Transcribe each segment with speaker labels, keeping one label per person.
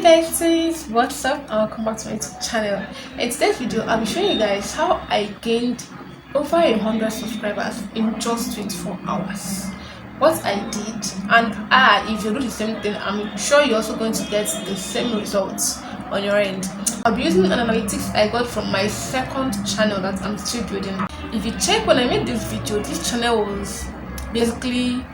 Speaker 1: Hey guys, what's up? Welcome back to my YouTube channel. In today's video, I'll be showing you guys how I gained over 100 subscribers in just 24 hours. What I did, and if you do the same thing, I'm sure you're also going to get the same results on your end. I'll be using an analytics I got from my second channel that I'm still building. If you check when I made this video, this channel was basically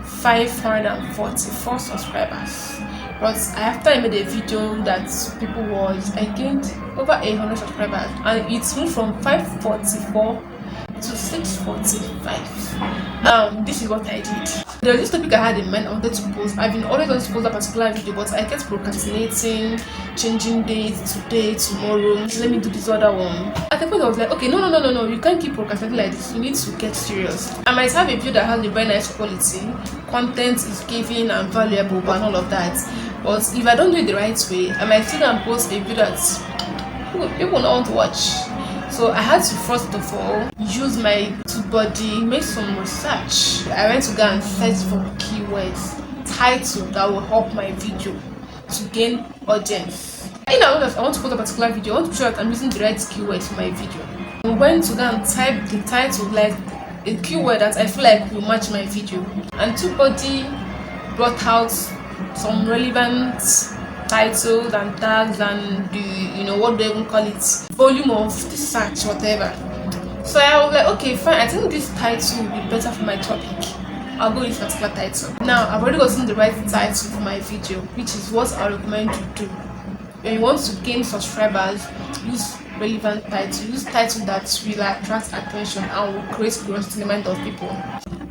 Speaker 1: 544 subscribers. But after I made a video that people watched, I gained over 800 subscribers, and it moved from 544 to 645. This is what I did. There was this topic I had in mind I wanted to post. I've been always going to post a particular video, but I kept procrastinating, changing dates, today, tomorrow. Let me do this other one. At the point I was like, okay, no, you can't keep procrastinating like this. You need to get serious. I might have a video that has a very nice quality, content is giving and valuable, and all of that. But if I don't do it the right way, I might still and post a video that people don't want to watch. So I had to first of all use my body, make some research. I went to go and search for keywords, title that will help my video to gain audience. In other words, I want to post a particular video, I want to show that I'm using the right keywords for my video. I went to go and type the title, like a keyword that I feel like will match my video. And TubeBuddy brought out some relevant titles and tags and the what do they even call it, volume of the search, whatever. So I was like, okay, fine, I think this title will be better for my topic. I'll go with this particular title. Now I've already gotten the right title for my video, which is what I recommend you do. When you want to gain subscribers, use relevant title, use title that will attract attention and will create curiosity in the mind of people.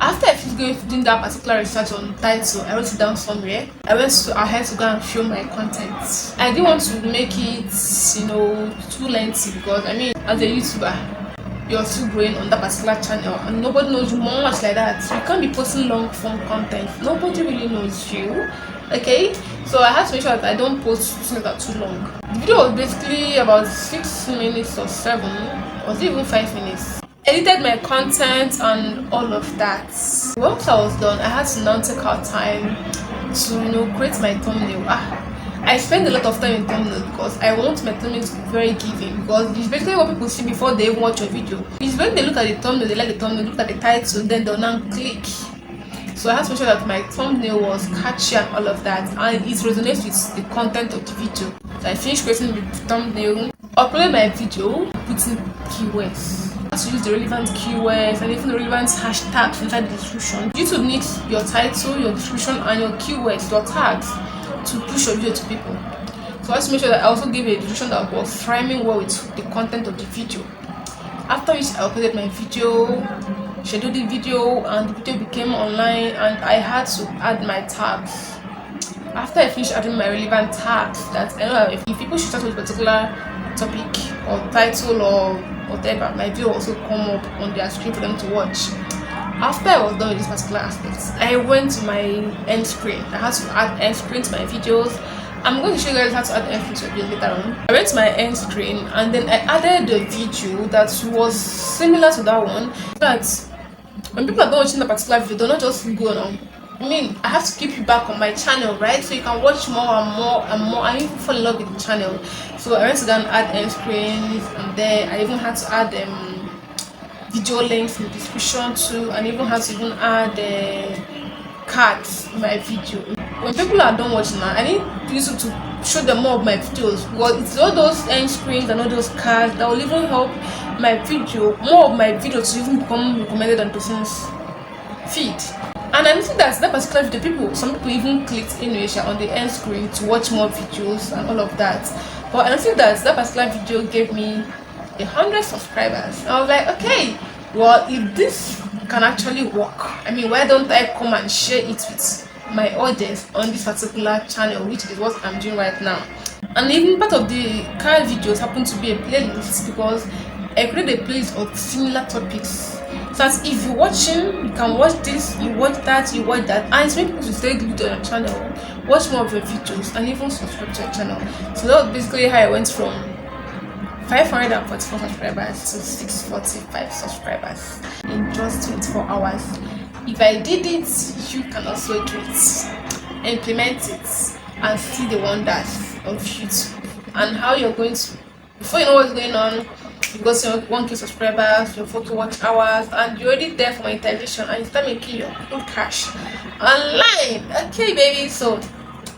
Speaker 1: After I finished doing that particular research on title, I wrote it down somewhere. I had to go and film my content. I didn't want to make it, too lengthy, because as a YouTuber, you're still growing on that particular channel and nobody knows you much like that. You can't be posting long form content. Nobody really knows you. Okay? So I had to make sure that I don't post things that are too long. The video was basically about 6 minutes or 7, or even 5 minutes. Edited my content and all of that. Once I was done, I had to now take out time to create my thumbnail. I spend a lot of time in thumbnail because I want my thumbnail to be very giving, because it's basically what people see before they even watch your video. It's when they look at the thumbnail, they like the thumbnail, look at the title, then they'll now click. So I had to make sure that my thumbnail was catchy and all of that, and it resonates with the content of the video. So I finished creating the thumbnail, uploaded my video, putting keywords. To use the relevant keywords and even the relevant hashtags inside the description. YouTube needs your title, your description, and your keywords, your tags, to push your video to people. So I have to make sure that I also give a description that was rhyming well with the content of the video. After which I uploaded my video, scheduled the video, and the video became online, and I had to add my tags. After I finished adding my relevant tags, that I know if people should start with a particular topic or title or whatever, my video will also come up on their screen for them to watch. After I was done with this particular aspect, I went to my end screen. I had to add end screen to my videos. I'm going to show you guys how to add end screen to your videos later on. I went to my end screen and then I added a video that was similar to that one. That when people are done watching the particular video, they'll not just go on. I have to keep you back on my channel, right? So you can watch more and more and more, and even fall in love with the channel. So I went to go and add end screens, and then I even had to add video links in the description too, and even had to add cards in my video. When people are done watching now, I need YouTube to show them more of my videos, because it's all those end screens and all those cards that will even help my video, more of my videos to even become recommended on person's feed. And I think that particular video, some people even clicked on the end screen to watch more videos and all of that. But I think that particular video gave me 100 subscribers. I was like, okay, well, if this can actually work, why don't I come and share it with my audience on this particular channel, which is what I'm doing right now. And even part of the card videos happen to be a playlist, because I created a playlist of similar topics. So that if you're watching, you can watch this, you watch that, and it's making people to stay glued to your channel, watch more of your videos, and even subscribe to your channel. So that was basically how I went from 544 subscribers to 645 subscribers in just 24 hours. If I did it, you can also do it. Implement it. and see the wonders of YouTube and how you're going to, before you know what's going on, you got your 1K subscribers, your 4K watch hours, and you're already there for monetization, and you start making your own cash online. Okay, baby, so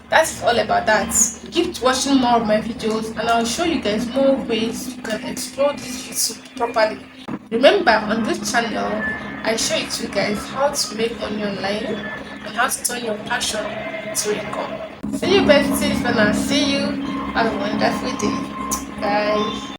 Speaker 1: that's all about that. Keep watching more of my videos, and I'll show you guys more ways you can explore this YouTube properly. Remember, on this channel I show you to you guys how to make money online and how to turn your passion to income. See you besties, and I'll see you. Have a wonderful day. Bye.